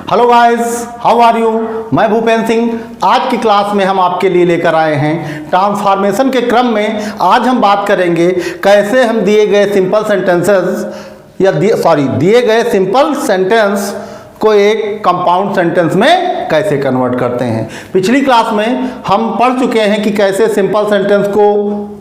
Hello guys, how are you. मैं भूपेंद्र सिंह। आज की क्लास में हम आपके लिए लेकर आए हैं ट्रांसफॉर्मेशन के क्रम में आज हम बात करेंगे कैसे हम दिए गए सिंपल सेंटेंसेस या दिए गए सिंपल सेंटेंस को एक कंपाउंड सेंटेंस में कैसे कन्वर्ट करते हैं। पिछली क्लास में हम पढ़ चुके हैं कि कैसे सिंपल सेंटेंस को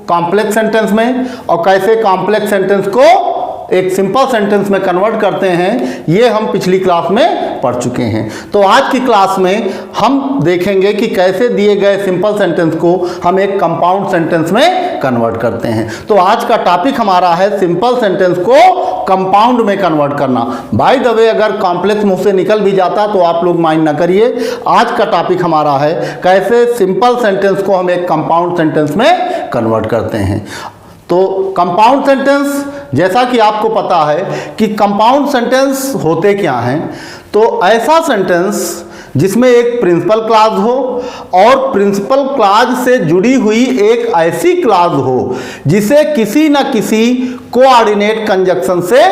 कॉम्प्लेक्स सेंटेंस में और कैसे कॉम्प्लेक्स सेंटेंस को एक सिंपल सेंटेंस में कन्वर्ट करते हैं। ये हम पिछली क्लास में पढ़ चुके हैं। तो आज की क्लास में हम देखेंगे कि कैसे दिए गए सिंपल सेंटेंस को हम एक कंपाउंड सेंटेंस में कन्वर्ट करते हैं। तो आज का टॉपिक हमारा है सिंपल सेंटेंस को कंपाउंड में कन्वर्ट करना। बाय द वे, अगर कॉम्प्लेक्स मुंह से निकल भी जाता तो आप लोग माइंड ना करिए। आज का टॉपिक हमारा है कैसे सिंपल सेंटेंस को हम एक कंपाउंड सेंटेंस में कन्वर्ट करते हैं। तो कंपाउंड सेंटेंस, जैसा कि आपको पता है कि कंपाउंड सेंटेंस होते क्या हैं, तो ऐसा सेंटेंस जिसमें एक प्रिंसिपल क्लॉज हो और प्रिंसिपल क्लॉज से जुड़ी हुई एक ऐसी क्लॉज हो जिसे किसी न किसी कोऑर्डिनेट कंजक्शन से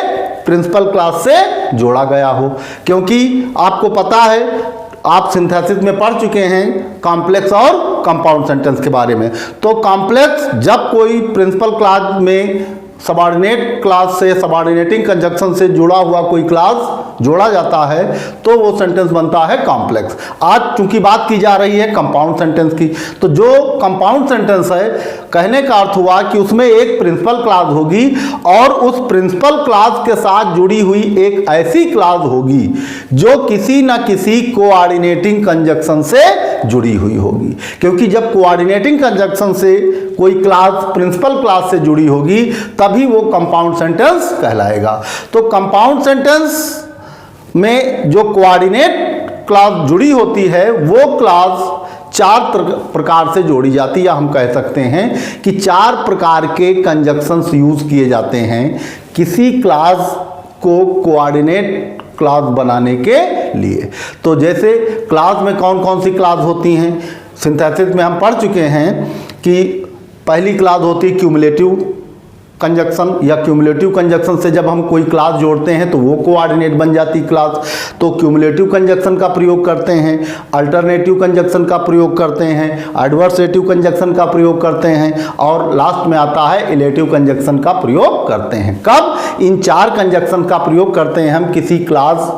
प्रिंसिपल क्लॉज से जोड़ा गया हो। क्योंकि आपको पता है, आप सिंथेसिस में पढ़ चुके हैं कॉम्प्लेक्स और कंपाउंड सेंटेंस के बारे में। तो कॉम्प्लेक्स, जब कोई प्रिंसिपल क्लॉज में सबऑर्डिनेट क्लॉज से सबऑर्डिनेटिंग कंजक्शन से जुड़ा हुआ कोई क्लॉज जोड़ा जाता है तो वो सेंटेंस बनता है कॉम्प्लेक्स। आज चूंकि बात की जा रही है कंपाउंड सेंटेंस की, तो जो कंपाउंड सेंटेंस है, कहने का अर्थ हुआ कि उसमें एक प्रिंसिपल क्लॉज होगी और उस प्रिंसिपल क्लॉज के साथ जुड़ी हुई एक ऐसी क्लॉज होगी जो किसी न किसी कोऑर्डिनेटिंग कंजक्शन से जुड़ी हुई होगी। क्योंकि जब कोऑर्डिनेटिंग कंजक्शन से कोई क्लॉज प्रिंसिपल क्लॉज से जुड़ी होगी तभी वो कंपाउंड सेंटेंस कहलाएगा। तो कंपाउंड सेंटेंस में जो कोऑर्डिनेट क्लॉज जुड़ी होती है वो क्लॉज चार प्रकार से जोड़ी जाती है, या हम कह सकते हैं कि चार प्रकार के कंजक्शंस यूज किए जाते हैं किसी क्लॉज को कोऑर्डिनेट क्लॉज बनाने के लिए। तो जैसे क्लॉज में कौन कौन सी क्लॉज होती हैं, सिंथेसिस में हम पढ़ चुके हैं कि पहली क्लॉज होती है क्यूमुलेटिव कंजक्शन, या क्यूमुलेटिव कंजक्शन से जब हम कोई क्लॉज जोड़ते हैं तो वो कोऑर्डिनेट बन जाती क्लॉज। तो क्यूमुलेटिव कंजक्शन का प्रयोग करते हैं, अल्टरनेटिव कंजक्शन का प्रयोग करते हैं, एडवर्सेटिव कंजक्शन का प्रयोग करते हैं और लास्ट में आता है इलेटिव कंजक्शन का प्रयोग करते हैं। कब? इन चार कंजक्शन का प्रयोग करते हैं हम किसी क्लॉज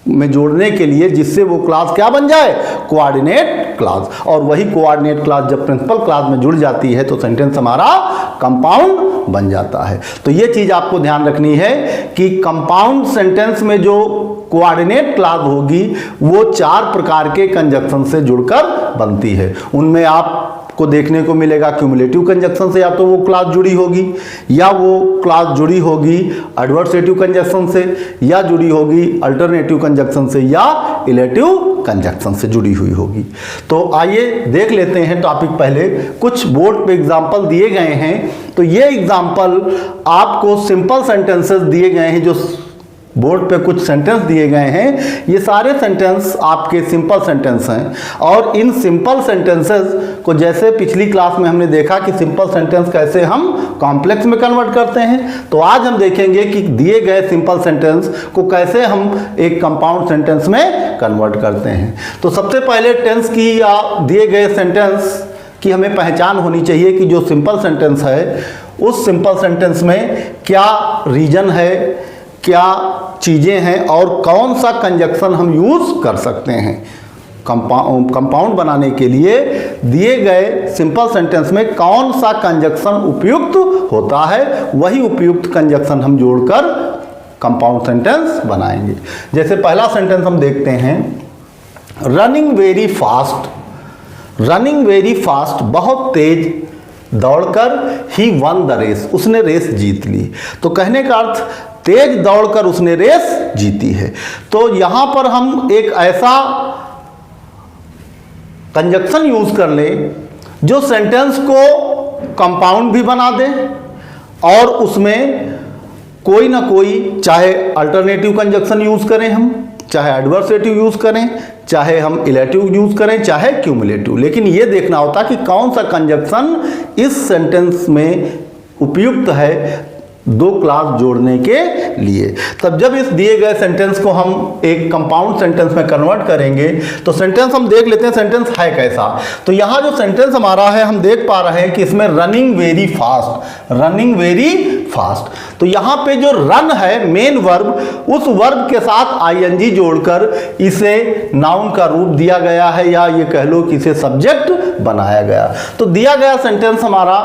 में जोड़ने के लिए जिससे वो क्लॉज क्या बन जाए, कोऑर्डिनेट क्लॉज। और वही कोऑर्डिनेट क्लॉज जब प्रिंसिपल क्लॉज में जुड़ जाती है तो सेंटेंस हमारा कंपाउंड बन जाता है। तो ये चीज आपको ध्यान रखनी है कि कंपाउंड सेंटेंस में जो कोऑर्डिनेट क्लॉज होगी वो चार प्रकार के कंजक्शन से जुड़कर बनती है। उनमें आपको देखने को मिलेगा क्यूमुलेटिव कंजक्शन से या तो वो क्लॉज जुड़ी होगी, या वो क्लॉज जुड़ी होगी एडवर्सेटिव कंजक्शन से, या जुड़ी होगी अल्टरनेटिव कंजक्शन से, या इलेटिव कंजक्शन से जुड़ी हुई होगी। तो आइए देख लेते हैं टॉपिक। पहले कुछ बोर्ड पे एग्जांपल दिए गए हैं, तो ये एग्जांपल आपको सिंपल सेंटेंसेस दिए गए हैं। जो बोर्ड पे कुछ सेंटेंस दिए गए हैं, ये सारे सेंटेंस आपके सिंपल सेंटेंस हैं। और इन सिंपल सेंटेंसेस को, जैसे पिछली क्लास में हमने देखा कि सिंपल सेंटेंस कैसे हम कॉम्प्लेक्स में कन्वर्ट करते हैं, तो आज हम देखेंगे कि दिए गए सिंपल सेंटेंस को कैसे हम एक कंपाउंड सेंटेंस में कन्वर्ट करते हैं। तो सबसे पहले टेंस की या दिए गए सेंटेंस की हमें पहचान होनी चाहिए कि जो सिंपल सेंटेंस है उस सिंपल सेंटेंस में क्या रीजन है, क्या चीज़ें हैं और कौन सा कंजक्शन हम यूज़ कर सकते हैं। कंपाउंड बनाने के लिए दिए गए सिंपल सेंटेंस में कौन सा कंजक्शन उपयुक्त होता है, वही उपयुक्त कंजक्शन हम जोड़कर कंपाउंड सेंटेंस बनाएंगे। जैसे पहला सेंटेंस हम देखते हैं, running very fast. Running very fast, बहुत तेज दौड़कर ही वन द रेस, उसने रेस जीत ली। तो कहने का अर्थ तेज दौड़कर उसने रेस जीती है। तो यहां पर हम एक ऐसा कंजक्शन यूज कर ले जो सेंटेंस को कंपाउंड भी बना दे और उसमें कोई ना कोई, चाहे अल्टरनेटिव कंजक्शन यूज करें हम, चाहे एडवर्सेटिव यूज करें, चाहे हम इलेटिव यूज करें, चाहे क्यूमुलेटिव, लेकिन यह देखना होता कि कौन सा कंजक्शन इस सेंटेंस में उपयुक्त है दो क्लास जोड़ने के लिए। तब जब इस दिए गए सेंटेंस को हम एक कंपाउंड सेंटेंस में कन्वर्ट करेंगे तो सेंटेंस हम देख लेते हैं सेंटेंस है कैसा। तो यहाँ जो सेंटेंस हमारा है हम देख पा रहे हैं कि इसमें running very fast, running very fast. तो यहाँ पे जो रन है मेन वर्ब, उस वर्ब के साथ आईएनजी जोड़कर इसे नाउन का रूप दिया गया है, या ये कह लो कि इसे सब्जेक्ट बनाया गया। तो दिया गया सेंटेंस हमारा,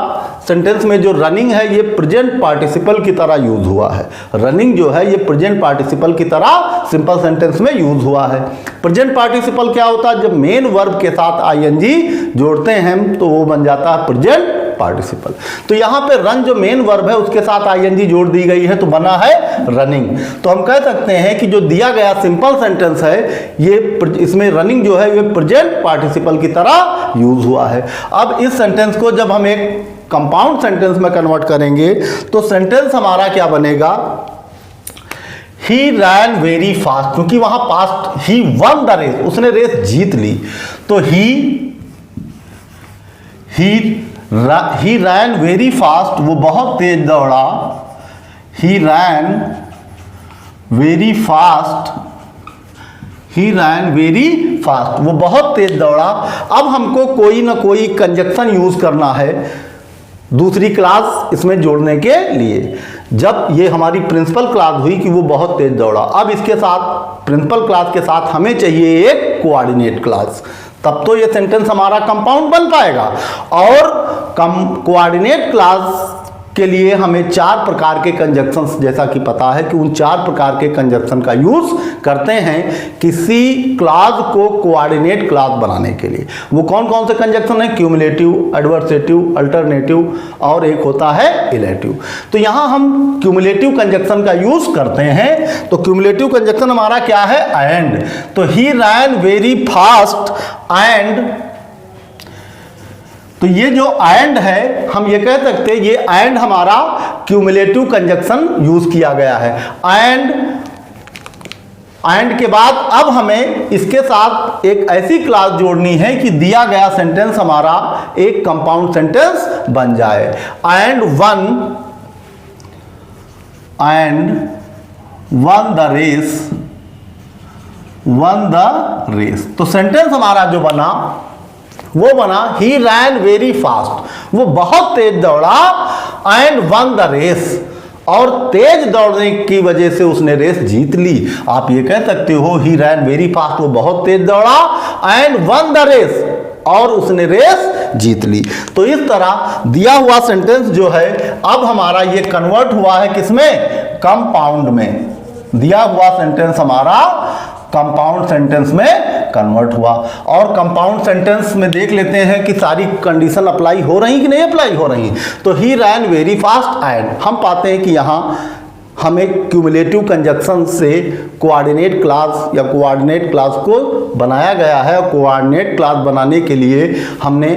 सेंटेंस में जो रनिंग है ये प्रेजेंट पार्टिसिपल की तरह यूज हुआ है। रनिंग जो है ये प्रेजेंट पार्टिसिपल की तरह सिंपल सेंटेंस में यूज हुआ है। प्रेजेंट पार्टिसिपल क्या होता है? जब मेन वर्ब के साथ आईएनजी जोड़ते हैं तो वो बन जाता है प्रेजेंट पार्टिसिपल। तो यहां पे रन जो मेन वर्ब है उसके साथ आईएनजी जोड़ दी गई है तो बना है रनिंग। तो हम कह सकते हैं कि जो दिया गया सिंपल सेंटेंस है ये इसमें रनिंग जो है ये प्रेजेंट पार्टिसिपल की तरह यूज हुआ है। अब इस सेंटेंस को जब हम एक कंपाउंड सेंटेंस में कन्वर्ट करेंगे तो सेंटेंस हमारा क्या बनेगा? ही रैन वेरी फास्ट, क्योंकि वहां past he won the race, उसने रेस जीत ली। तो ही रैन वेरी फास्ट, वो बहुत तेज दौड़ा। He ran very fast, he ran very fast, वो बहुत तेज दौड़ा। अब हमको कोई ना कोई कंजक्शन यूज करना है दूसरी क्लास इसमें जोड़ने के लिए। जब ये हमारी प्रिंसिपल क्लास हुई कि वो बहुत तेज दौड़ा, अब इसके साथ प्रिंसिपल क्लास के साथ हमें चाहिए एक कोऑर्डिनेट क्लास, तब तो ये सेंटेंस हमारा कंपाउंड बन पाएगा। और कोऑर्डिनेट क्लास के लिए हमें 4 प्रकार के कंजक्शंस, जैसा कि पता है कि उन 4 प्रकार के कंजक्शन का यूज करते हैं किसी क्लास को कोऑर्डिनेट क्लास बनाने के लिए। वो कौन कौन से कंजक्शन है? क्यूमुलेटिव, एडवर्सेटिव, अल्टरनेटिव और एक होता है इलेटिव। तो यहां हम क्यूमुलेटिव कंजक्शन का यूज करते हैं। तो क्यूमुलेटिव कंजक्शन हमारा क्या है? एंड। तो he ran very fast and, तो ये जो एंड है हम ये कह सकते हैं ये एंड हमारा क्यूमुलेटिव कंजक्शन यूज किया गया है। एंड के बाद अब हमें इसके साथ एक ऐसी क्लास जोड़नी है कि दिया गया सेंटेंस हमारा एक कंपाउंड सेंटेंस बन जाए। एंड वन द रेस, तो सेंटेंस हमारा जो बना वो बना ही रैन वेरी फास्ट, वो बहुत तेज दौड़ा। एंड वन द रेस, और तेज दौड़ने की वजह से उसने रेस जीत ली। आप ये कह सकते हो ही रैन वेरी फास्ट, वो बहुत तेज दौड़ा, एंड वन द रेस, और उसने रेस जीत ली। तो इस तरह दिया हुआ सेंटेंस जो है अब हमारा ये कन्वर्ट हुआ है किसमें? कंपाउंड में। दिया हुआ सेंटेंस हमारा कंपाउंड सेंटेंस में कन्वर्ट हुआ। और कंपाउंड सेंटेंस में देख लेते हैं कि सारी कंडीशन अप्लाई हो रही कि नहीं अप्लाई हो रही। तो he ran very fast and हम पाते हैं कि यहाँ हमें क्यूमुलेटिव कंजक्शन से कोऑर्डिनेट क्लास या कोऑर्डिनेट क्लास को बनाया गया है। कोऑर्डिनेट क्लास बनाने के लिए हमने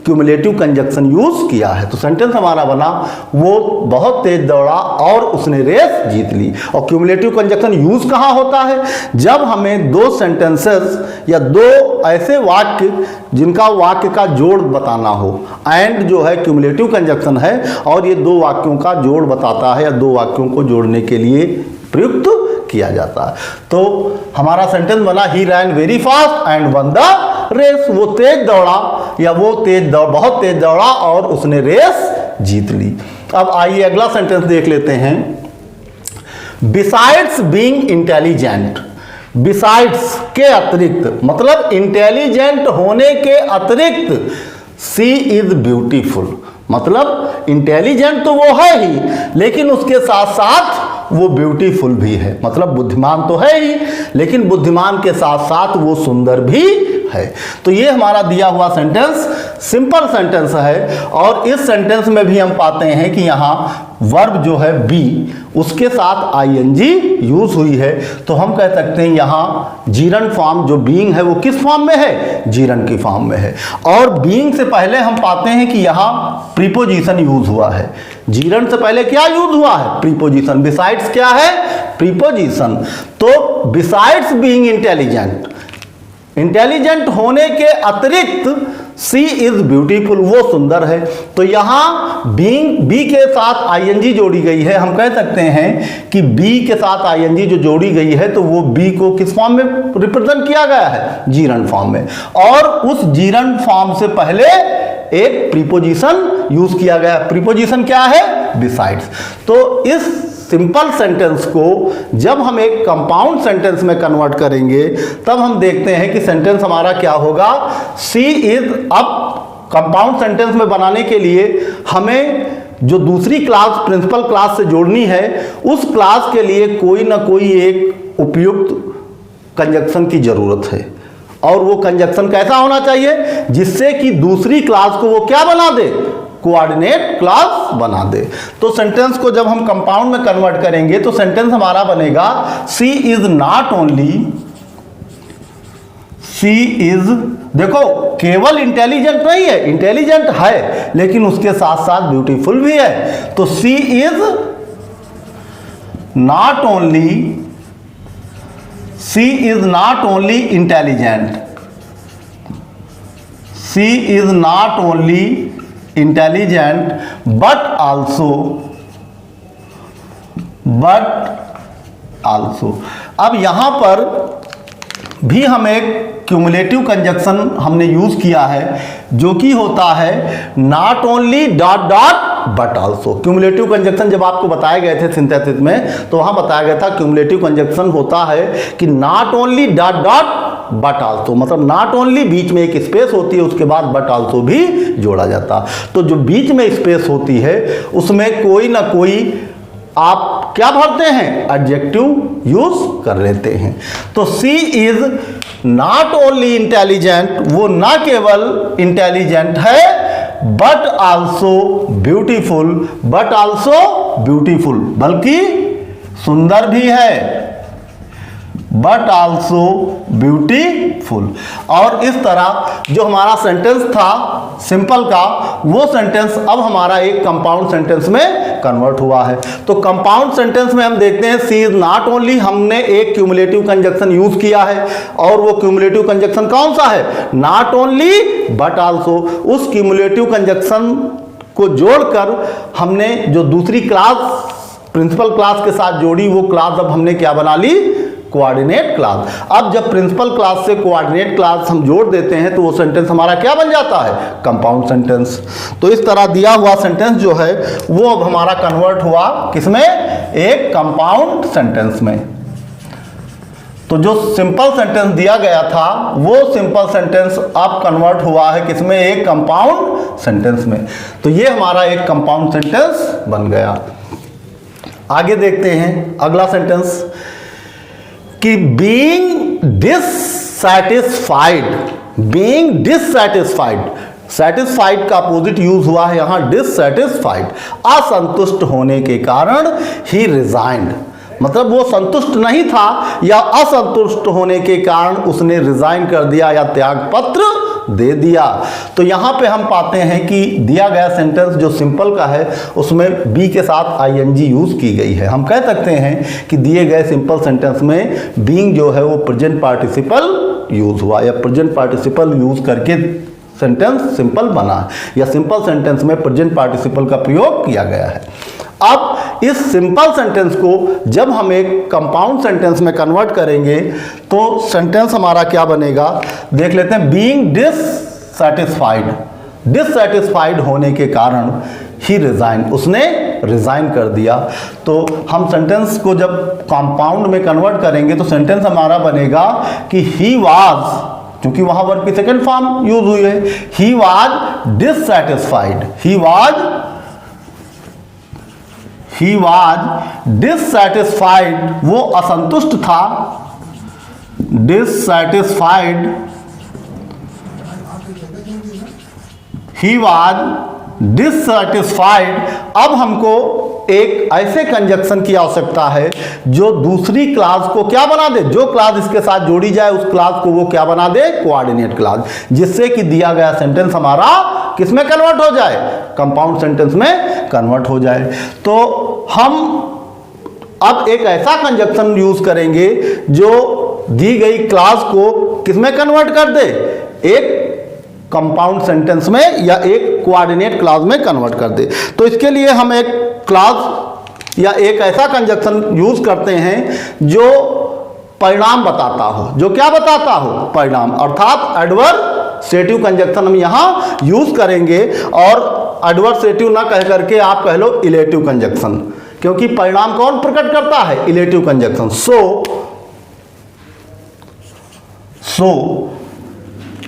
क्यूमुलेटिव कंजक्शन यूज किया है। तो सेंटेंस हमारा बना वो बहुत तेज दौड़ा और उसने रेस जीत ली। और क्यूमुलेटिव कंजक्शन यूज कहाँ होता है? जब हमें दो सेंटेंसेस या दो ऐसे वाक्य जिनका वाक्य का जोड़ बताना हो। एंड जो है क्यूमुलेटिव कंजक्शन है और ये दो वाक्यों का जोड़ बताता है या दो वाक्यों को जोड़ने के लिए प्रयुक्त किया जाता है। तो हमारा सेंटेंस बना he ran very fast and won the race, वो तेज दौड़ा या वो बहुत तेज दौड़ा और उसने रेस जीत ली। अब आइए अगला सेंटेंस देख लेते हैं। बिसाइड्स बीइंग इंटेलिजेंट, बिसाइड्स के अतिरिक्त, मतलब इंटेलिजेंट होने के अतिरिक्त सी इज ब्यूटीफुल, मतलब इंटेलिजेंट तो वो है ही लेकिन उसके साथ साथ वो ब्यूटीफुल भी है। मतलब बुद्धिमान तो है ही लेकिन बुद्धिमान के साथ साथ वो सुंदर भी है। तो ये हमारा दिया हुआ सेंटेंस सिंपल सेंटेंस है। और इस सेंटेंस में भी हम पाते हैं कि यहाँ वर्ब जो है बी उसके साथ आईएनजी यूज हुई है। तो हम कह सकते हैं यहाँ जीरन फॉर्म जो बीइंग है वो किस फॉर्म में है? जीरन की फॉर्म में है। और बीइंग से पहले हम पाते हैं कि यहाँ प्रीपोजिशन यूज हुआ है। जीरन से पहले क्या यूज हुआ है? प्रीपोजिशन। बिसाइड्स क्या है? प्रीपोजिशन। तो बिसाइड्स बीइंग इंटेलिजेंट, इंटेलिजेंट होने के अतिरिक्त सी इज ब्यूटीफुल, वो सुंदर है। तो यहां बीइंग, बी के साथ आईएनजी जोड़ी गई है। हम कह सकते हैं कि बी के साथ आईएनजी जो जोड़ी गई है तो वो बी को किस फॉर्म में रिप्रेजेंट किया गया है? जीरंड फॉर्म में। और उस जीरंड फॉर्म से पहले एक प्रीपोजिशन यूज किया गया। प्रीपोजिशन क्या है? बिसाइड्स। तो इस सिंपल सेंटेंस को जब हम एक कंपाउंड सेंटेंस में कन्वर्ट करेंगे तब हम देखते हैं कि सेंटेंस हमारा क्या होगा? सी इज। अब कंपाउंड सेंटेंस में बनाने के लिए हमें जो दूसरी क्लास प्रिंसिपल क्लास से जोड़नी है, उस क्लास के लिए कोई ना कोई एक उपयुक्त कंजक्शन की जरूरत है। और वो कंजक्शन कैसा होना चाहिए? जिससे कि दूसरी क्लास को वो क्या बना दे? कोऑर्डिनेट क्लास बना दे। तो सेंटेंस को जब हम कंपाउंड में कन्वर्ट करेंगे तो सेंटेंस हमारा बनेगा she is not only, she is, देखो केवल इंटेलिजेंट नहीं है, इंटेलिजेंट है लेकिन उसके साथ साथ ब्यूटीफुल भी है। तो she is not only, she is not only intelligent, she is not only intelligent but also। अब यहां पर भी हम एक क्यूमुलेटिव कंजक्शन हमने यूज किया है जो कि होता है not only dot dot but also. Cumulative conjunction जब आपको बताए गए थे सिंथेसिस में तो वहां बताया गया था क्यूमुलेटिव कंजक्शन होता है कि not only dot dot but also, मतलब नॉट ओनली बीच में एक स्पेस होती है उसके बाद बट आल्सो भी जोड़ा जाता। तो जो बीच में स्पेस होती है उसमें कोई ना कोई आप क्या भरते हैं? एडजेक्टिव यूज कर लेते हैं। तो she is not only intelligent, वो ना केवल इंटेलिजेंट है but also beautiful, but also beautiful, बल्कि सुंदर भी है, बट आल्सो ब्यूटीफुल। और इस तरह जो हमारा सेंटेंस था सिंपल का, वो सेंटेंस अब हमारा एक कंपाउंड सेंटेंस में कन्वर्ट हुआ है। तो कंपाउंड सेंटेंस में हम देखते हैं सी इज नॉट ओनली, हमने एक क्यूमुलेटिव कंजक्शन यूज किया है और वो क्यूमुलेटिव कंजक्शन कौन सा है? Not only but also. उस क्यूमुलेटिव कंजक्शन को जोड़कर हमने जो दूसरी क्लास प्रिंसिपल क्लास के साथ जोड़ी, वो क्लास अब हमने क्या बना ली? Coordinate class. अब जब प्रिंसिपल क्लास से कोऑर्डिनेट क्लास हम जोड़ देते हैं तो वो सेंटेंस हमारा क्या बन जाता है? Compound sentence. तो इस तरह दिया हुआ सेंटेंस जो है वो अब हमारा कन्वर्ट हुआ किसमें? एक कंपाउंड सेंटेंस में। तो जो सिंपल सेंटेंस दिया गया था वो सिंपल सेंटेंस अब कन्वर्ट हुआ है किसमें? एक कंपाउंड सेंटेंस में। तो ये हमारा एक कंपाउंड सेंटेंस बन गया। आगे देखते हैं अगला सेंटेंस कि being dissatisfied, being dissatisfied, satisfied का अपोजिट यूज हुआ है यहां डिससैटिस्फाइड, असंतुष्ट होने के कारण ही रिजाइंड, मतलब वो संतुष्ट नहीं था या असंतुष्ट होने के कारण उसने रिजाइन कर दिया या त्याग पत्र दे दिया। तो यहां पे हम पाते हैं कि दिया गया सेंटेंस जो सिंपल का है उसमें बी के साथ आईएनजी यूज की गई है। हम कह सकते हैं कि दिए गए सिंपल सेंटेंस में बीइंग जो है वो प्रेजेंट पार्टिसिपल यूज हुआ या प्रेजेंट पार्टिसिपल यूज करके सेंटेंस सिंपल बना या सिंपल सेंटेंस में प्रेजेंट पार्टिसिपल का प्रयोग किया गया है। अब इस सिंपल सेंटेंस को जब हम एक कंपाउंड सेंटेंस में कन्वर्ट करेंगे तो सेंटेंस हमारा क्या बनेगा देख लेते हैं। बीइंग डिससैटिस्फाइड, डिससैटिस्फाइड होने के कारण ही रिजाइन, उसने रिजाइन कर दिया। तो हम सेंटेंस को जब कंपाउंड में कन्वर्ट करेंगे तो सेंटेंस हमारा बनेगा कि ही वाज, क्योंकि वहां वर्ब की सेकेंड फॉर्म यूज हुई है, he was dissatisfied, he was dissatisfied, वो असंतुष्ट था, डिससैटिस्फाइड, ही वाज डिससैटिस्फाइड। अब हमको एक ऐसे कंजक्शन की आवश्यकता है जो दूसरी क्लास को क्या बना दे, जो क्लास इसके साथ जोड़ी जाए उस क्लास को वो क्या बना दे, कोऑर्डिनेट क्लास, जिससे कि दिया गया सेंटेंस हमारा किसमें कन्वर्ट हो जाए, कंपाउंड सेंटेंस में कन्वर्ट हो जाए। तो हम अब एक ऐसा कंजक्शन यूज करेंगे जो दी गई क्लास को किसमें कन्वर्ट कर दे, एक कंपाउंड सेंटेंस में या एक कोऑर्डिनेट क्लॉज में कन्वर्ट कर दे। तो इसके लिए हम एक क्लॉज या एक ऐसा कंजक्शन यूज करते हैं जो परिणाम बताता हो। जो क्या बताता हो? परिणाम, अर्थात एडवर्सेटिव कंजक्शन हम यहां यूज करेंगे। और एडवर्सेटिव ना कह करके आप कह लो इलेटिव कंजक्शन, क्योंकि परिणाम कौन प्रकट करता है? Illative conjunction. सो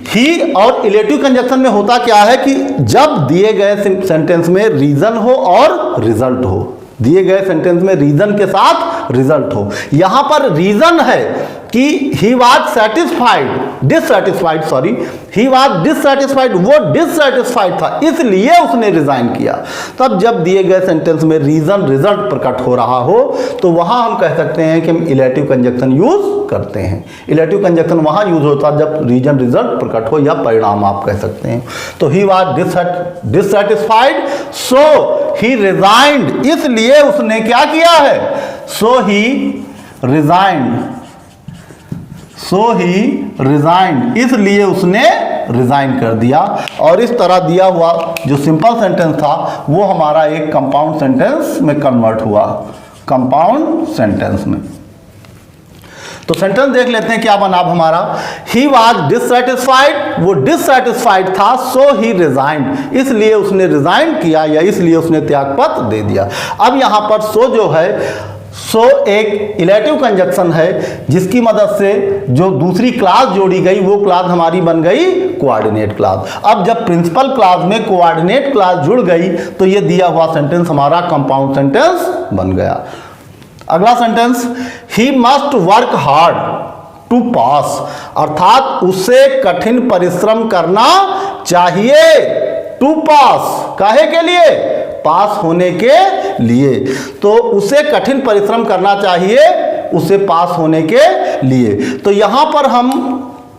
ही और इलेटिव कंजक्शन में होता क्या है कि जब दिए गए सेंटेंस में रीजन हो और रिजल्ट हो, दिए गए सेंटेंस में रीजन के साथ रिजल्ट हो। यहां पर रीजन है कि he was satisfied, dissatisfied, sorry, he was dissatisfied, वो डिससेटिस्फाइड था इसलिए उसने रिजाइन किया। तब जब दिए गए सेंटेंस में रीजन रिजल्ट प्रकट हो रहा हो तो वहां हम कह सकते हैं कि हम इलेटिव कंजक्शन यूज करते हैं। इलेटिव कंजक्शन वहां यूज होता है जब रीजन रिजल्ट प्रकट हो या परिणाम आप कह सकते हैं। तो he was dissatisfied so he resigned, इसलिए उसने क्या किया है? सो ही रिजाइंड, इसलिए उसने रिजाइन कर दिया। और इस तरह दिया हुआ जो सिंपल सेंटेंस था वो हमारा एक कंपाउंड सेंटेंस में कन्वर्ट हुआ, कंपाउंड सेंटेंस में। तो सेंटेंस देख लेते हैं क्या बना अब हमारा। ही वॉज डिससेटिस्फाइड, वो डिससेटिस्फाइड था, सो ही रिजाइंड, इसलिए उसने रिजाइन किया या इसलिए उसने त्यागपत्र दे दिया। अब यहां पर सो जो है, सो एक इलेटिव कंजक्शन है जिसकी मदद से जो दूसरी क्लास जोड़ी गई वो क्लास हमारी बन गई कोऑर्डिनेट क्लास। अब जब प्रिंसिपल क्लास में कोऑर्डिनेट क्लास जुड़ गई तो ये दिया हुआ सेंटेंस हमारा कंपाउंड सेंटेंस बन गया। अगला sentence, he must work hard to pass, अर्थात उसे कठिन परिश्रम करना चाहिए। टू पास, काहे के लिए? पास होने के लिए। तो उसे कठिन परिश्रम करना चाहिए उसे पास होने के लिए। तो यहां पर हम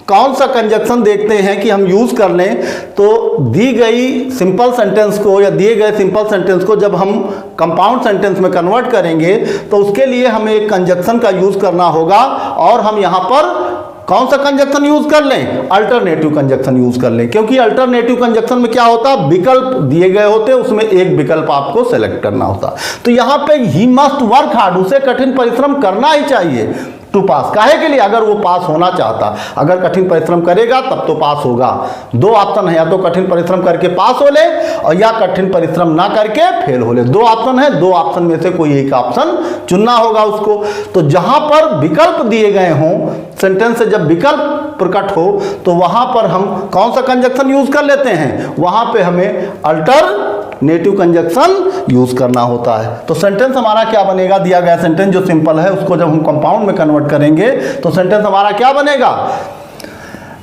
कौन सा कंजक्शन देखते हैं कि हम यूज कर लें। तो दी गई सिंपल सेंटेंस को या दिए गए सिंपल सेंटेंस को जब हम कंपाउंड सेंटेंस में कन्वर्ट करेंगे तो उसके लिए हमें एक कंजक्शन का यूज करना होगा। और हम यहां पर कौन सा कंजक्शन यूज कर लें? अल्टरनेटिव कंजक्शन यूज कर लें, क्योंकि अल्टरनेटिव कंजक्शन में क्या होता है? विकल्प दिए गए होते, उसमें एक विकल्प आपको सेलेक्ट करना होता। तो यहां पे ही मस्ट वर्क हार्ड, उसे कठिन परिश्रम करना ही चाहिए टू पास, काहे के लिए? अगर वो पास होना चाहता, अगर कठिन परिश्रम करेगा तब तो पास होगा। दो ऑप्शन है, या तो कठिन परिश्रम करके पास हो ले और या कठिन परिश्रम ना करके फेल हो ले। दो ऑप्शन है, दो ऑप्शन में से कोई एक ऑप्शन चुनना होगा उसको। तो जहां पर विकल्प दिए गए हों, सेंटेंस से जब विकल्प प्रकट हो तो वहां पर हम कौन सा कंजक्शन यूज कर लेते हैं? वहां पे हमें अल्टरनेटिव कंजक्शन यूज करना होता है। तो सेंटेंस हमारा क्या बनेगा? दिया गया सेंटेंस जो सिंपल है उसको जब हम कंपाउंड में कन्वर्ट करेंगे तो सेंटेंस हमारा क्या बनेगा?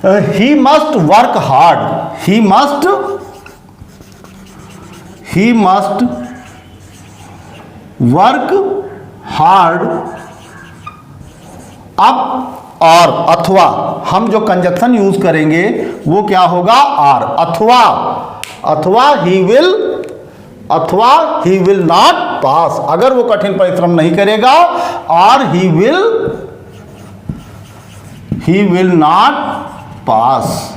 ही मस्ट वर्क हार्ड, ही मस्ट वर्क हार्ड। अब और अथवा हम जो कंजक्शन यूज करेंगे वो क्या होगा? और अथवा ही विल नॉट पास, अगर वो कठिन परिश्रम नहीं करेगा, और ही विल नॉट पास।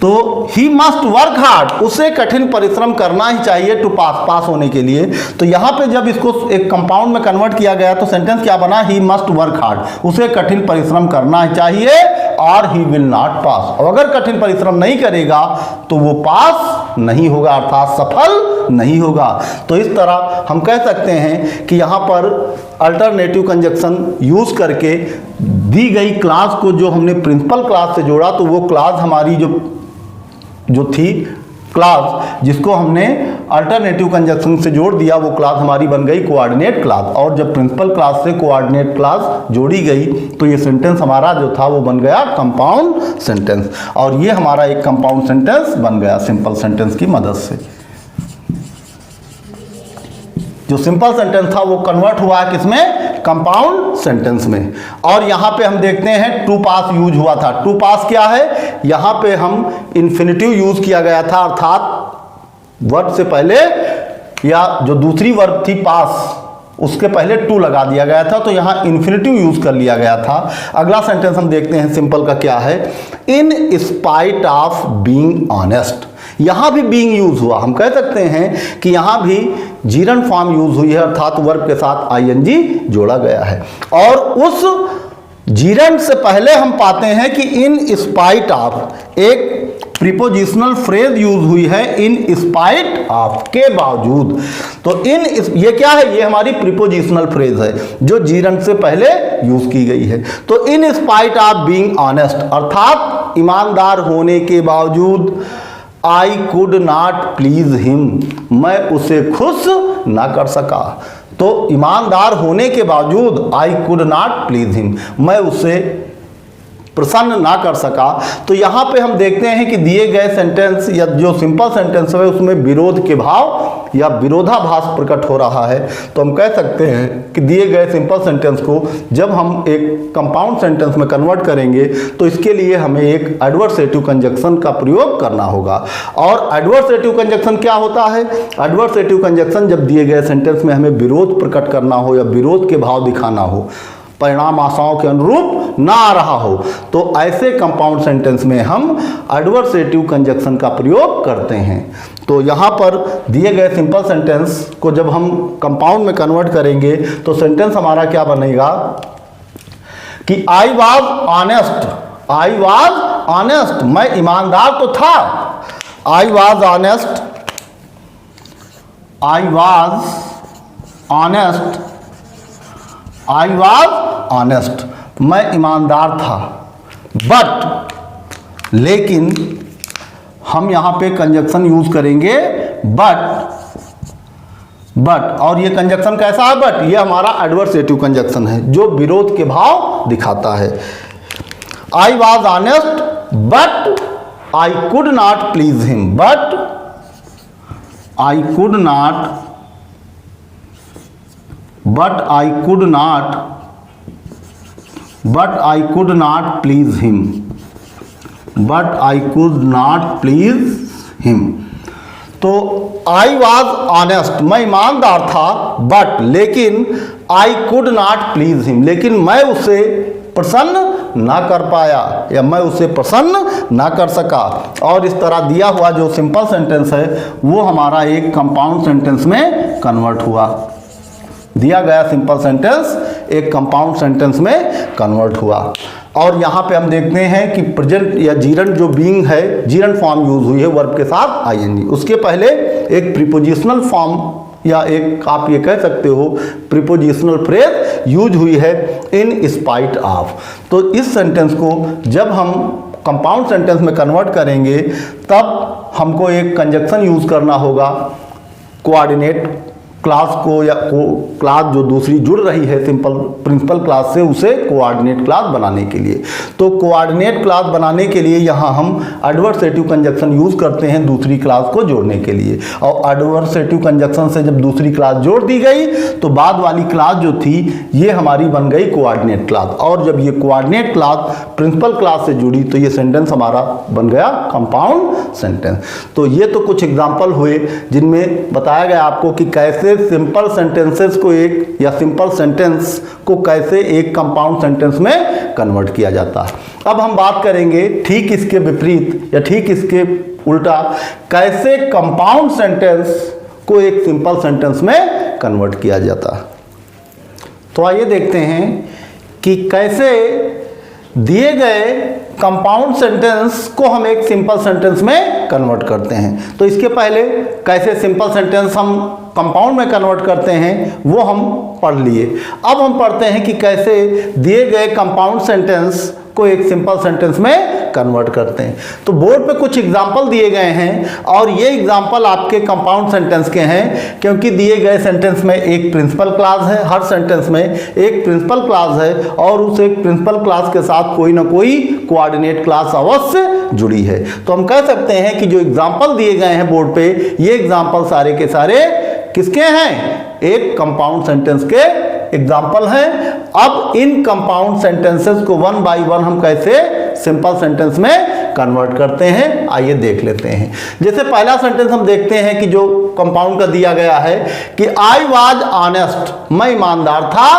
तो ही मस्ट वर्क हार्ड, उसे कठिन परिश्रम करना ही चाहिए टू पास होने के लिए। तो यहां पे जब इसको एक कंपाउंड में कन्वर्ट किया गया तो सेंटेंस क्या बना? ही मस्ट वर्क हार्ड, उसे कठिन परिश्रम करना ही चाहिए, और ही विल नॉट पास, और अगर कठिन परिश्रम नहीं करेगा तो वो पास नहीं होगा, अर्थात सफल नहीं होगा। तो इस तरह हम कह सकते हैं कि यहां पर अल्टरनेटिव कंजक्शन यूज करके दी गई क्लास को जो हमने प्रिंसिपल क्लास से जोड़ा तो वो क्लास हमारी जो थी क्लास जिसको हमने अल्टरनेटिव कंजक्शन से जोड़ दिया वो क्लास हमारी बन गई कोऑर्डिनेट क्लास। और जब प्रिंसिपल क्लास से कोऑर्डिनेट क्लास जोड़ी गई तो ये सेंटेंस हमारा जो था वो बन गया कंपाउंड सेंटेंस। और ये हमारा एक कंपाउंड सेंटेंस बन गया सिंपल सेंटेंस की मदद से। जो सिंपल सेंटेंस था वो कन्वर्ट हुआ है किसमें? कंपाउंड सेंटेंस में। और यहां पे हम देखते हैं टू पास यूज हुआ था। टू पास क्या है? यहां पे हम इन्फिनिटिव यूज किया गया था, अर्थात वर्ब से पहले या जो दूसरी वर्ब थी पास, उसके पहले टू लगा दिया गया था, तो यहाँ इन्फिनेटिव यूज कर लिया गया था। अगला सेंटेंस हम देखते हैं सिंपल का क्या है। इन स्पाइट ऑफ बीइंग ऑनेस्ट, यहां भी बीइंग यूज हुआ। हम कह सकते हैं कि यहां भी जीरन फॉर्म यूज हुई है, अर्थात वर्ब के साथ आईएनजी जोड़ा गया है। और उस जीरन से पहले हम पाते हैं कि इन स्पाइट ऑफ एक प्रीपोजिशनल फ्रेज यूज हुई है, इन स्पाइट ऑफ के बावजूद। तो ये क्या है, ये हमारी प्रीपोजिशनल फ्रेज है जो जीरन से पहले यूज की गई है। तो इन स्पाइट ऑफ बीइंग ऑनेस्ट, अर्थात ईमानदार होने के बावजूद, आई कुड नॉट प्लीज हिम, मैं उसे खुश ना कर सका। तो ईमानदार होने के बावजूद आई कुड नॉट प्लीज हिम, मैं उसे प्रसन्न ना कर सका। तो यहाँ पे हम देखते हैं कि दिए गए सेंटेंस या जो सिंपल सेंटेंस है उसमें विरोध के भाव या विरोधाभास प्रकट हो रहा है। तो हम कह सकते हैं कि दिए गए सिंपल सेंटेंस को जब हम एक कंपाउंड सेंटेंस में कन्वर्ट करेंगे तो इसके लिए हमें एक एडवर्सेटिव कंजक्शन का प्रयोग करना होगा। और एडवर्सेटिव कंजक्शन क्या होता है? एडवर्सेटिव कंजक्शन जब दिए गए सेंटेंस में हमें विरोध प्रकट करना हो या विरोध के भाव दिखाना हो, परिणाम आशाओं के अनुरूप ना आ रहा हो, तो ऐसे कंपाउंड सेंटेंस में हम एडवर्सेटिव कंजक्शन का प्रयोग करते हैं। तो यहाँ पर दिए गए सिंपल सेंटेंस को जब हम कंपाउंड में कन्वर्ट करेंगे तो सेंटेंस हमारा क्या बनेगा कि I was honest, I was honest, मैं ईमानदार तो था। I was honest, I was honest, I was honest, मैं ईमानदार था। बट, लेकिन हम यहां पे कंजक्शन यूज करेंगे बट, और ये कंजक्शन कैसा है? बट, ये हमारा एडवर्सेटिव कंजक्शन है जो विरोध के भाव दिखाता है। I was honest but I could not please him, but I could not, but I could not please him, but I could not please him। तो I was honest, मैं ईमानदार था, but लेकिन I could not please him, लेकिन मैं उसे प्रसन्न ना कर पाया या मैं उसे प्रसन्न ना कर सका। और इस तरह दिया हुआ जो सिंपल सेंटेंस है वो हमारा एक कंपाउंड सेंटेंस में कन्वर्ट हुआ। दिया गया सिंपल सेंटेंस एक कंपाउंड सेंटेंस में कन्वर्ट हुआ। और यहाँ पे हम देखते हैं कि प्रेजेंट या जीरन जो बीइंग है, जीरन फॉर्म यूज हुई है वर्ब के साथ आईएनजी। उसके पहले एक प्रीपोजिशनल फॉर्म या एक आप ये कह सकते हो प्रीपोजिशनल फ्रेज यूज हुई है, इन स्पाइट ऑफ। तो इस सेंटेंस को जब हम कंपाउंड सेंटेंस में कन्वर्ट करेंगे तब हमको एक कंजक्शन यूज करना होगा कोऑर्डिनेट क्लास को या क्लास जो दूसरी जुड़ रही है सिंपल प्रिंसिपल क्लास से, उसे कोऑर्डिनेट क्लास बनाने के लिए। तो कोऑर्डिनेट क्लास बनाने के लिए यहाँ हम एडवर्सेटिव कंजक्शन यूज करते हैं दूसरी क्लास को जोड़ने के लिए। और एडवर्सेटिव कंजक्शन से जब दूसरी क्लास जोड़ दी गई तो बाद वाली क्लास जो थी ये हमारी बन गई कोऑर्डिनेट क्लास। और जब ये कोऑर्डिनेट क्लास प्रिंसिपल क्लास से जुड़ी तो ये सेंटेंस हमारा बन गया कंपाउंड सेंटेंस। तो ये तो कुछ एग्जाम्पल हुए जिनमें बताया गया आपको कि कैसे सिंपल सेंटेंसेस को एक या सिंपल सेंटेंस को कैसे एक कंपाउंड सेंटेंस में कन्वर्ट किया जाता है। अब हम बात करेंगे ठीक इसके विपरीत या ठीक इसके उल्टा, कैसे कंपाउंड सेंटेंस को एक सिंपल सेंटेंस में कन्वर्ट किया जाता है। तो आइए देखते हैं कि कैसे दिए गए कंपाउंड सेंटेंस को हम एक सिंपल सेंटेंस में कन्वर्ट करते हैं। तो इसके पहले कैसे सिंपल सेंटेंस हम कंपाउंड में कन्वर्ट करते हैं वो हम पढ़ लिए। अब हम पढ़ते हैं कि कैसे दिए गए कंपाउंड सेंटेंस को एक सिंपल सेंटेंस में कन्वर्ट करते हैं। तो बोर्ड पे कुछ एग्जाम्पल दिए गए हैं और ये एग्जाम्पल आपके कंपाउंड सेंटेंस के हैं, क्योंकि दिए गए सेंटेंस में एक प्रिंसिपल क्लास है, हर सेंटेंस में एक प्रिंसिपल क्लास है और उस एक प्रिंसिपल क्लास के साथ कोई ना कोई कोऑर्डिनेट क्लास अवश्य जुड़ी है। तो हम कह सकते हैं कि जो एग्जाम्पल दिए गए हैं बोर्ड पे, ये एग्जाम्पल सारे के सारे किसके हैं? एक कंपाउंड सेंटेंस के एग्जाम्पल हैं। अब इन कंपाउंड सेंटेंसेस को वन बाय वन हम कैसे सिंपल सेंटेंस में कन्वर्ट करते हैं। आइए देख लेते हैं। जैसे पहला सेंटेंस हम देखते हैं कि जो कंपाउंड का दिया गया है कि आई वॉज ऑनेस्ट, मैं ईमानदार था,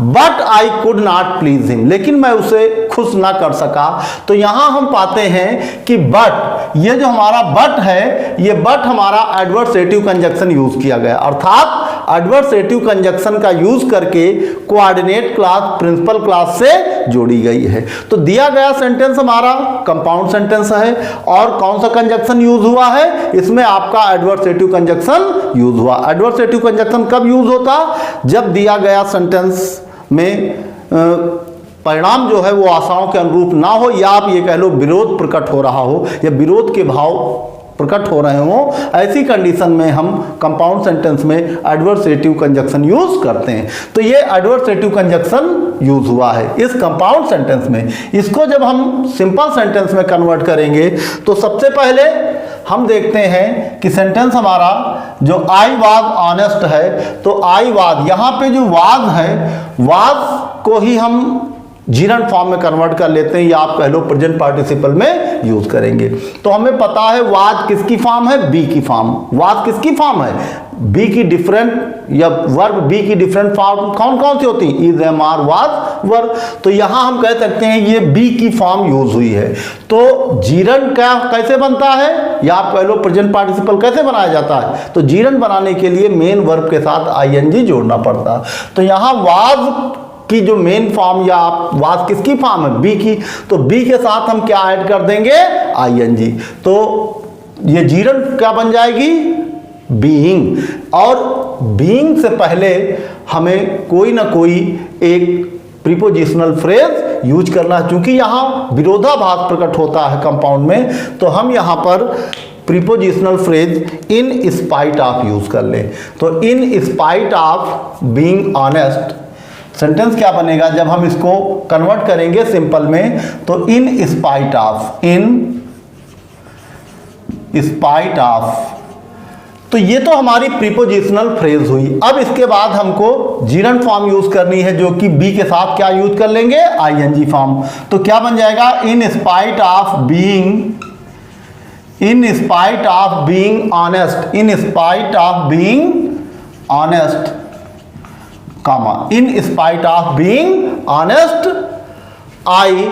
but I could not please him, लेकिन मैं उसे खुश ना कर सका। तो यहां हम पाते हैं कि बट, ये जो हमारा बट है, ये बट हमारा एडवर्सेटिव कंजक्शन यूज किया गया, अर्थात एडवर्सेटिव कंजक्शन का यूज करके कोऑर्डिनेट क्लास प्रिंसिपल क्लास से जोड़ी गई है। तो दिया गया सेंटेंस हमारा कंपाउंड सेंटेंस है और कौन सा कंजक्शन यूज हुआ है, इसमें आपका एडवर्सेटिव कंजक्शन यूज हुआ। एडवर्सेटिव कंजक्शन कब यूज होता, जब दिया गया सेंटेंस में परिणाम जो है वो आशाओं के अनुरूप ना हो, या आप ये कह लो विरोध प्रकट हो रहा हो या विरोध के भाव प्रकट हो रहे हो, ऐसी कंडीशन में हम कंपाउंड सेंटेंस में एडवर्सेटिव कंजक्शन यूज करते हैं। तो ये एडवर्सेटिव कंजक्शन यूज हुआ है इस कंपाउंड सेंटेंस में। इसको जब हम सिंपल सेंटेंस में कन्वर्ट करेंगे तो सबसे पहले हम देखते हैं कि सेंटेंस हमारा जो आई वाज ऑनेस्ट है, तो आई वाज, यहाँ पे जो वाज है, वाज को ही हम जीरन फॉर्म में कन्वर्ट कर लेते हैं, या आप कह लो प्रेजेंट पार्टिसिपल में यूज करेंगे। तो हमें पता है वाज किसकी फॉर्म है, बी की फॉर्म। वाज किसकी फॉर्म है, बी की डिफरेंट, या वर्ब बी की डिफरेंट फॉर्म कौन कौन सी होती है, इज, एम, आर, वाज, वर। तो यहां हम कह सकते हैं ये बी की फॉर्म यूज हुई है। तो जीरन क्या कैसे बनता है, या आप कह लो प्रेजेंट पार्टिसिपल कैसे बनाया जाता है, तो जीरन बनाने के लिए मेन वर्ब के साथ आईएनजी जोड़ना पड़ता। तो यहां वाज की जो मेन फॉर्म, या आप वाज किसकी फॉर्म है, बी की, तो बी के साथ हम क्या ऐड कर देंगे, आईएनजी। तो ये जीरन क्या बन जाएगी, बीइंग। और बीइंग से पहले हमें कोई ना कोई एक प्रीपोजिशनल फ्रेज यूज करना है, क्योंकि यहां विरोधाभास प्रकट होता है कंपाउंड में। तो हम यहां पर prepositional phrase in spite of use कर लें। तो इन spite of being honest sentence क्या बनेगा जब हम इसको कन्वर्ट करेंगे सिंपल में, तो इन spite of, in spite of. तो ये तो हमारी प्रीपोजिशनल फ्रेज हुई। अब इसके बाद हमको जीरन फॉर्म यूज करनी है, जो कि बी के साथ क्या यूज कर लेंगे, आईएनजी फॉर्म। तो क्या बन जाएगा, in spite of being, in spite of being honest, in spite of being honest, comma, in spite of being honest I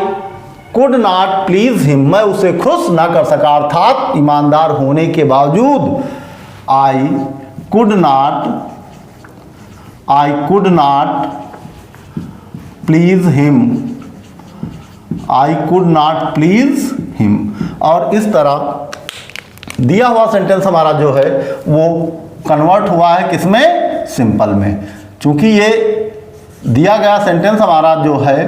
could not please him, मैं उसे खुश ना कर सका, अर्थात ईमानदार होने के बावजूद आई could not please him, I could not please him. और इस तरह दिया हुआ सेंटेंस हमारा जो है वो कन्वर्ट हुआ है किसमें, सिंपल में। चूंकि ये दिया गया सेंटेंस हमारा जो है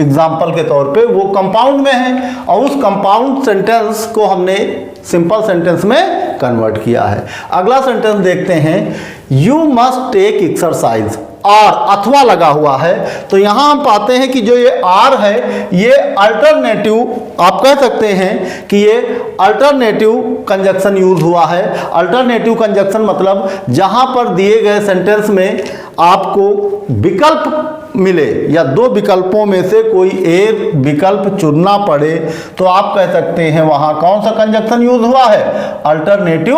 एग्जाम्पल के तौर पे वो कंपाउंड में है, और उस कंपाउंड सेंटेंस को हमने सिंपल सेंटेंस में कन्वर्ट किया है। अगला सेंटेंस देखते हैं, यू मस्ट टेक एक्सरसाइज, और अथवा लगा हुआ है। तो यहां हम पाते हैं कि जो ये आर है, ये अल्टरनेटिव, आप कह सकते हैं कि ये अल्टरनेटिव कंजक्शन यूज हुआ है। अल्टरनेटिव कंजक्शन मतलब जहां पर दिए गए सेंटेंस में आपको विकल्प मिले, या दो विकल्पों में से कोई एक विकल्प चुनना पड़े, तो आप कह सकते हैं वहां कौन सा कंजक्शन यूज हुआ है, अल्टरनेटिव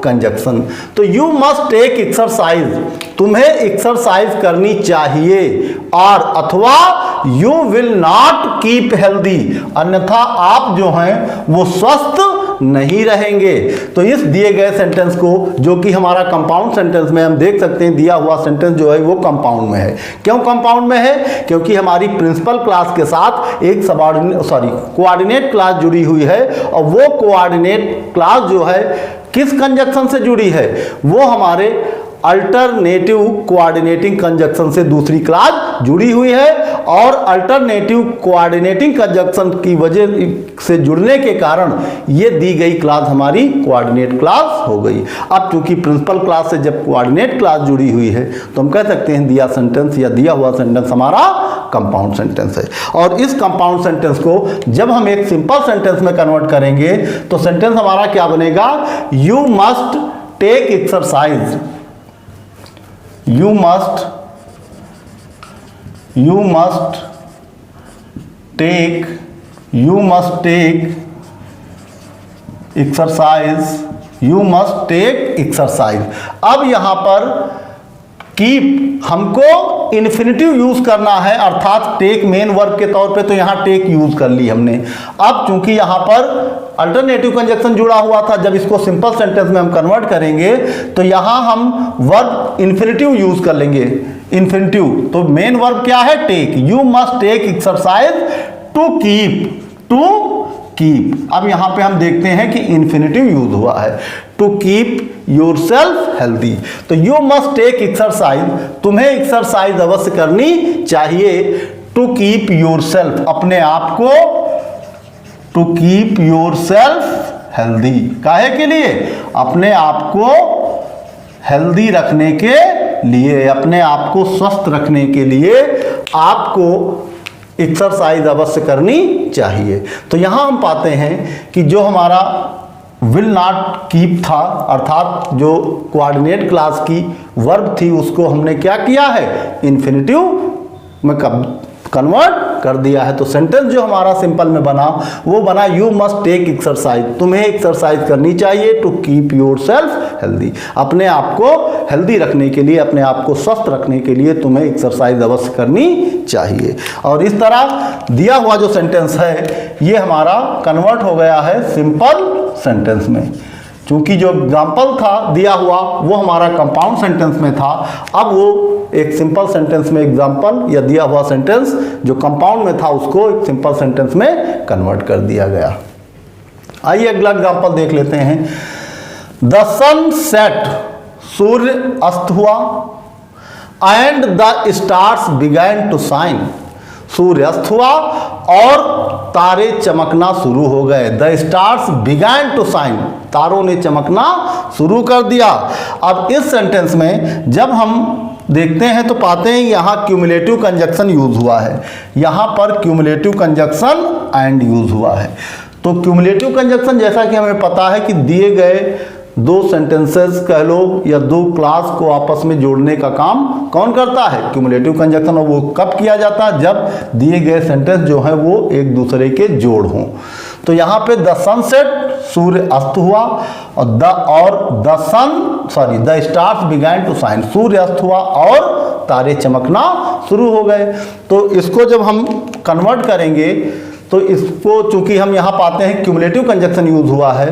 कंजक्शन। तो यू मस्ट टेक एक्सरसाइज, तुम्हें एक्सरसाइज करनी चाहिए, और अथवा you will not keep healthy, अन्यथा आप जो हैं वो स्वस्थ नहीं रहेंगे। तो इस दिए गए सेंटेंस को, जो कि हमारा कंपाउंड सेंटेंस में हम देख सकते हैं, दिया हुआ सेंटेंस जो है वो कंपाउंड में है। क्यों कंपाउंड में है, क्योंकि हमारी प्रिंसिपल क्लास के साथ एक कोऑर्डिनेट क्लास जुड़ी हुई है, और वो कोऑर्डिनेट क्लास जो है किस कंजक्शन से जुड़ी है, वो हमारे अल्टरनेटिव कोऑर्डिनेटिंग कंजक्शन से दूसरी क्लास जुड़ी हुई है, और अल्टरनेटिव कोऑर्डिनेटिंग कंजक्शन की वजह से जुड़ने के कारण ये दी गई क्लास हमारी कोऑर्डिनेट क्लास हो गई। अब चूंकि प्रिंसिपल क्लास से जब कोऑर्डिनेट क्लास जुड़ी हुई है, तो हम कह सकते हैं दिया सेंटेंस या दिया हुआ सेंटेंस हमारा कंपाउंड सेंटेंस है। और इस कंपाउंड सेंटेंस को जब हम एक सिंपल सेंटेंस में कन्वर्ट करेंगे, तो सेंटेंस हमारा क्या बनेगा, you must take exercise, you must take exercise, you must take exercise. अब यहां पर कीप हमको इन्फिनिटिव यूज करना है, अर्थात टेक मेन वर्ब के तौर पे, तो यहां टेक यूज कर ली हमने। अब चूंकि यहां पर अल्टरनेटिव कंजक्शन जुड़ा हुआ था, जब इसको सिंपल सेंटेंस में हम कन्वर्ट करेंगे तो यहां हम वर्ब इन्फिनिटिव यूज कर लेंगे। इन्फिनिटिव तो मेन वर्ब क्या है? Take. You must take exercise to keep, to keep. अब यहां पे हम देखते हैं कि इन्फिनिटिव यूज हुआ है, टू कीप योरसेल्फ हेल्दी। तो यू मस्ट टेक एक्सरसाइज, तुम्हें एक्सरसाइज अवश्य करनी चाहिए। टू कीप योरसेल्फ, अपने आप को, टू कीप योरसेल्फ हेल्दी। काहे के लिए? अपने आप को हेल्दी रखने के लिए, अपने आप को स्वस्थ रखने के लिए आपको एक्सरसाइज अवश्य करनी चाहिए। तो यहां हम पाते हैं कि जो हमारा विल नॉट कीप था, अर्थात जो कोऑर्डिनेट क्लास की वर्ब थी, उसको हमने क्या किया है? इन्फिनिटिव में कन्वर्ट कर दिया है। तो सेंटेंस जो हमारा सिंपल में बना वो बना यू मस्ट टेक एक्सरसाइज, तुम्हें एक्सरसाइज करनी चाहिए टू कीप योरसेल्फ हेल्दी। अपने आप को हेल्दी रखने के लिए, अपने आप को स्वस्थ रखने के लिए तुम्हें एक्सरसाइज अवश्य करनी चाहिए। और इस तरह दिया हुआ जो सेंटेंस है ये हमारा कन्वर्ट हो गया है सिंपल सेंटेंस में। चूंकि जो एग्जाम्पल था दिया हुआ वो हमारा कंपाउंड सेंटेंस में था, अब वो एक सिंपल सेंटेंस में एग्जाम्पल या दिया हुआ सेंटेंस जो कंपाउंड में था उसको एक सिंपल सेंटेंस में कन्वर्ट कर दिया गया। आइए अगला एग्जाम्पल देख लेते हैं। द सन सेट, सूर्य अस्त हुआ, and the stars began to shine, सूर्य अस्त हुआ और तारे चमकना शुरू हो गए। The stars began to shine, तारों ने चमकना शुरू कर दिया। अब इस सेंटेंस में जब हम देखते हैं तो पाते हैं यहाँ क्यूमुलेटिव कंजक्शन यूज हुआ है, यहाँ पर क्यूमुलेटिव कंजक्शन एंड यूज हुआ है। तो क्यूमुलेटिव कंजक्शन जैसा कि हमें पता है कि दिए गए दो सेंटेंसेस कह लो या दो क्लास को आपस में जोड़ने का काम कौन करता है? Cumulative conjunction. और वो कब किया जाता है? जब दिए गए सेंटेंस जो है वो एक दूसरे के जोड़ हों। तो यहाँ पे द सनसेट, सूर्य अस्त हुआ, और the stars began to shine, सूर्य अस्त हुआ और तारे चमकना शुरू हो गए। तो इसको जब हम कन्वर्ट करेंगे तो इसको चूंकि हम यहाँ पाते हैं क्यूमुलेटिव कंजक्शन यूज हुआ है,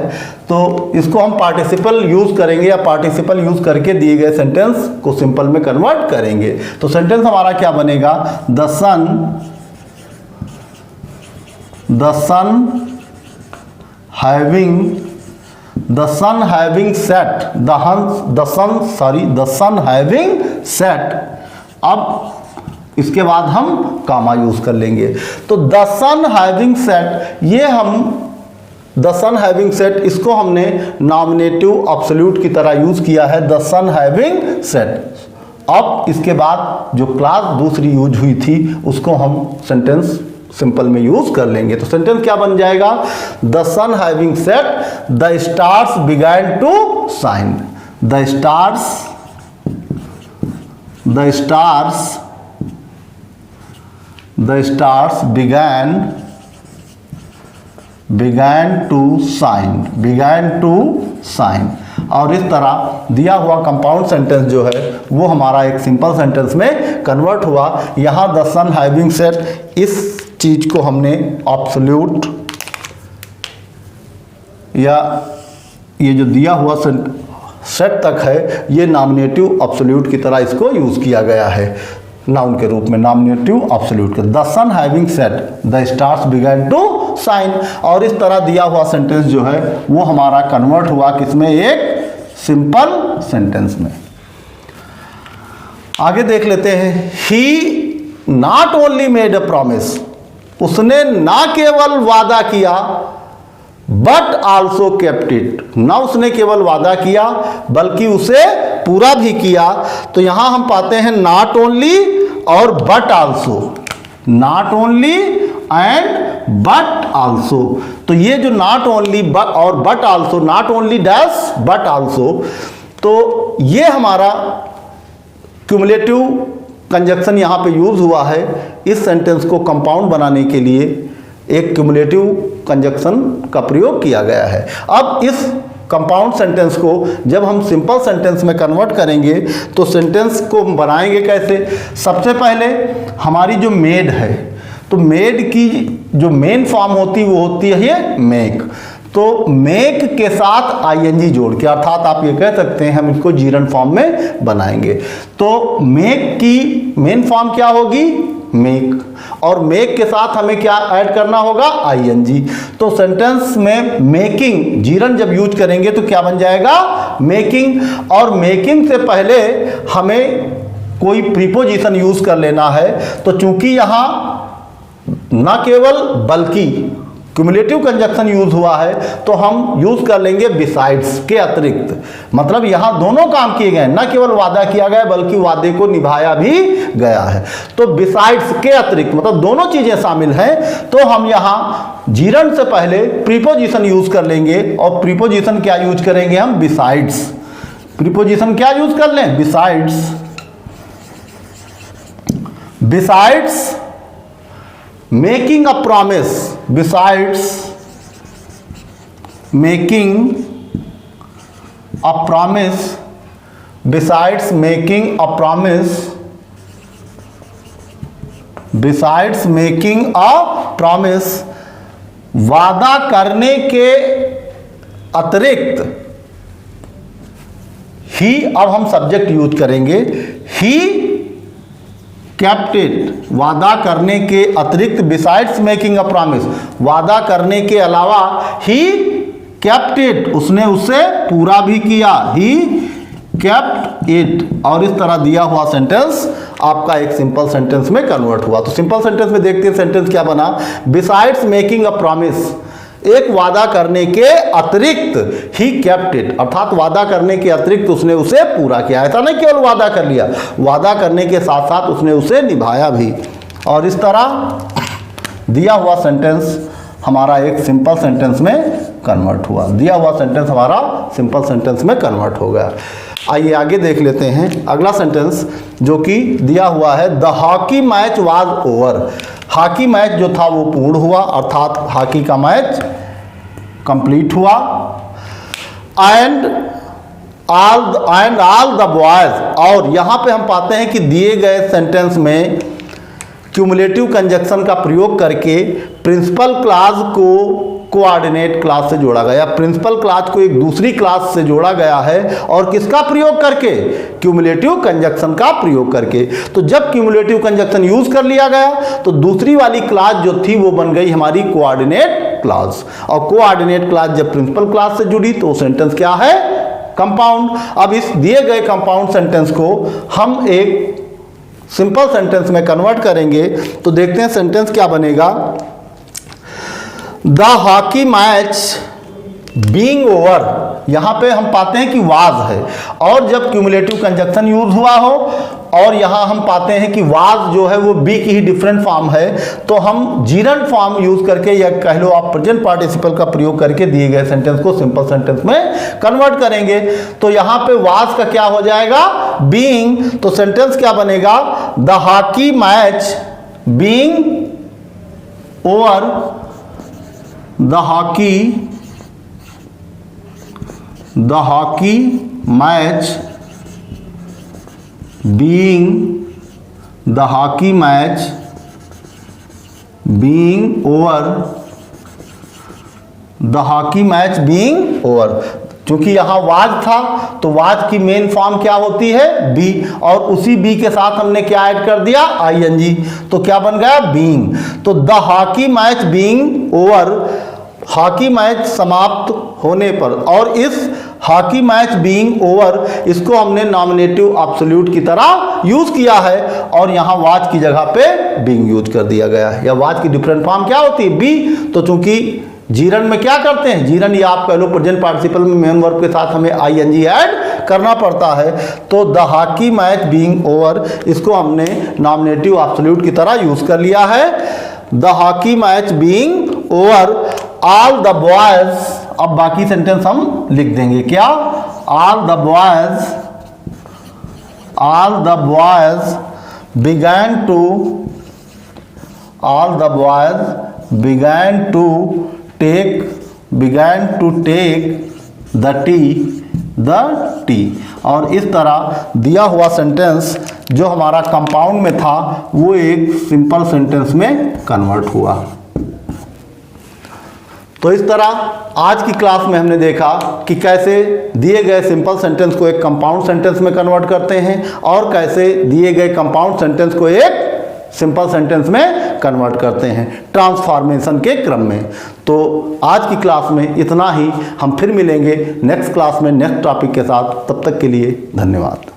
तो इसको हम पार्टिसिपल यूज करेंगे या पार्टिसिपल यूज करके दिए गए सेंटेंस को सिंपल में कन्वर्ट करेंगे। तो सेंटेंस हमारा क्या बनेगा? द सन हैविंग सेट, अब इसके बाद हम कामा यूज कर लेंगे। तो द सन हैविंग सेट, ये हम द सन हैविंग सेट इसको हमने नॉमिनेटिव एब्सोल्यूट की तरह यूज किया है, द सन हैविंग सेट। अब इसके बाद जो क्लास दूसरी यूज हुई थी उसको हम सेंटेंस सिंपल में यूज कर लेंगे। तो सेंटेंस क्या बन जाएगा? The sun having set, the stars began to shine, the stars began to shine। और इस तरह दिया हुआ कंपाउंड सेंटेंस जो है वो हमारा एक सिंपल सेंटेंस में कन्वर्ट हुआ। यहाँ द सन हैविंग सेट, इस चीज को हमने एब्सोल्यूट या ये जो दिया हुआ सेट तक है ये नॉमिनेटिव एब्सोल्यूट की तरह इसको यूज किया गया है, नाउन के रूप में, नॉमिनेटिव एब्सोल्यूट के। The sun having set, the stars began to shine. और इस तरह दिया हुआ सेंटेंस जो है वो हमारा कन्वर्ट हुआ किसमें? एक सिंपल सेंटेंस में। आगे देख लेते हैं। He not only made a promise, उसने ना केवल वादा किया, बट आल्सो केप्ट इट, ना उसने केवल वादा किया बल्कि उसे पूरा भी किया। तो यहां हम पाते हैं नॉट ओनली और but also, not only and but also. तो ये जो नॉट ओनली और but also, not only dash but also, तो ये हमारा क्यूमुलेटिव कंजक्शन यहाँ पे यूज हुआ है। इस सेंटेंस को कंपाउंड बनाने के लिए एक क्यूमुलेटिव कंजक्शन का प्रयोग किया गया है। अब इस कंपाउंड सेंटेंस को जब हम सिंपल सेंटेंस में कन्वर्ट करेंगे तो सेंटेंस को बनाएंगे कैसे? सबसे पहले हमारी जो मेड है, तो मेड की जो मेन फॉर्म होती है वो होती है ये मेक। तो मेक के साथ आईएनजी जोड़ के, अर्थात आप ये कह सकते हैं हम इसको जीरन फॉर्म में बनाएंगे। तो मेक की मेन फॉर्म क्या होगी? मेक, और मेक के साथ हमें क्या ऐड करना होगा? आईएनजी। तो सेंटेंस में मेकिंग जीरन जब यूज करेंगे तो क्या बन जाएगा? मेकिंग। और मेकिंग से पहले हमें कोई प्रीपोजिशन यूज कर लेना है। तो चूंकि यहां न केवल बल्कि क्यूमुलेटिव कंजक्शन यूज हुआ है तो हम यूज कर लेंगे बिसाइड्स के अतिरिक्त। मतलब यहां दोनों काम किए गए, न केवल वादा किया गया बल्कि वादे को निभाया भी गया है। तो बिसाइड्स के अतिरिक्त मतलब दोनों चीजें शामिल हैं। तो हम यहां जीरन से पहले प्रीपोजिशन यूज कर लेंगे, और प्रीपोजिशन क्या यूज करेंगे हम? बिसाइड्स। प्रीपोजिशन क्या यूज कर लें? Besides. Besides making a promise, besides making a promise, besides making a promise, besides making a promise, वादा करने के अतिरिक्त ही, अब हम सब्जेक्ट यूज करेंगे ही kept it, वादा करने के अतिरिक्त, बिसाइड्स मेकिंग अ प्रॉमिस, वादा करने के अलावा ही kept it, उसने उसे पूरा भी किया, ही kept it। और इस तरह दिया हुआ सेंटेंस आपका एक सिंपल सेंटेंस में कन्वर्ट हुआ। तो सिंपल सेंटेंस में देखते हैं सेंटेंस क्या बना? बिसाइड्स मेकिंग अ प्रॉमिस, एक वादा करने के अतिरिक्त ही केप्ट इट, अर्थात वादा करने के अतिरिक्त उसने उसे पूरा किया। ऐसा नहीं केवल वादा कर लिया, वादा करने के साथ साथ उसने उसे निभाया भी। और इस तरह दिया हुआ सेंटेंस हमारा एक सिंपल सेंटेंस में कन्वर्ट हुआ। दिया हुआ सेंटेंस हमारा सिंपल सेंटेंस में कन्वर्ट हो गया। आइए आगे देख लेते हैं अगला सेंटेंस जो कि दिया हुआ है, the hockey match was over. Hockey match जो था वो पूर्ण हुआ, अर्थात हॉकी का मैच कंप्लीट हुआ। एंड ऑल द बॉयज, और यहां पे हम पाते हैं कि दिए गए सेंटेंस में क्यूमुलेटिव कंजक्शन का प्रयोग करके प्रिंसिपल क्लास को कोऑर्डिनेट क्लास से जोड़ा गया। प्रिंसिपल क्लास को एक दूसरी क्लास से जोड़ा गया है, और किसका प्रयोग करके? क्यूमुलेटिव कंजक्शन का प्रयोग करके। तो जब क्यूमुलेटिव कंजक्शन यूज कर लिया गया तो दूसरी वाली क्लास जो थी वो बन गई हमारी कोऑर्डिनेट क्लास, और कोऑर्डिनेट क्लास जब प्रिंसिपल क्लास से जुड़ी तो सेंटेंस क्या है? कंपाउंड। अब इस दिए गए कंपाउंड सेंटेंस को हम एक सिंपल सेंटेंस में कन्वर्ट करेंगे। तो देखते हैं सेंटेंस क्या बनेगा। The hockey match being over, यहां पे हम पाते हैं कि वाज है, और जब क्यूमुलेटिव कंजक्शन यूज हुआ हो और यहां हम पाते हैं कि वाज जो है वो बी की ही डिफरेंट फॉर्म है, तो हम जीरन फॉर्म यूज करके, या कह लो आप प्रेजेंट पार्टिसिपल का प्रयोग करके दिए गए सेंटेंस को सिंपल सेंटेंस में कन्वर्ट करेंगे। तो यहां पे वाज का क्या हो जाएगा? बीइंग। तो सेंटेंस क्या बनेगा? The hockey match being over, the hockey match being, the hockey match being over, the hockey match being over. क्योंकि यहां वाज था तो वाज की मेन फॉर्म क्या होती है? बी, और उसी बी के साथ हमने क्या ऐड कर दिया? आईएनजी। तो क्या बन गया? बीइंग। तो the hockey match being over, hockey match समाप्त होने पर, और इस हॉकी मैच बीइंग ओवर इसको हमने नॉमिनेटिव एब्सोल्यूट की तरह यूज किया है, और यहां वाज की जगह पे बीइंग यूज कर दिया गया है। या वाज की डिफरेंट फॉर्म क्या होती है? बी। तो चूंकि जीरन में क्या करते हैं? जीरन या आप कह लो प्रेजेंट पार्टिसिपल में मेन वर्ब के साथ हमें आईएनजी ऐड करना पड़ता है। तो the hockey match being over इसको हमने नॉमिनेटिव एब्सोल्यूट की तरह यूज कर लिया है। The hockey match being over, all the boys, अब बाकी सेंटेंस हम लिख देंगे क्या? All the boys began to take, began to take the tea। और इस तरह दिया हुआ सेंटेंस जो हमारा कंपाउंड में था वो एक सिंपल सेंटेंस में कन्वर्ट हुआ। तो इस तरह आज की क्लास में हमने देखा कि कैसे दिए गए सिंपल सेंटेंस को एक कंपाउंड सेंटेंस में कन्वर्ट करते हैं और कैसे दिए गए कंपाउंड सेंटेंस को एक सिंपल सेंटेंस में कन्वर्ट करते हैं ट्रांसफॉर्मेशन के क्रम में। तो आज की क्लास में इतना ही। हम फिर मिलेंगे नेक्स्ट क्लास में नेक्स्ट टॉपिक के साथ। तब तक के लिए धन्यवाद।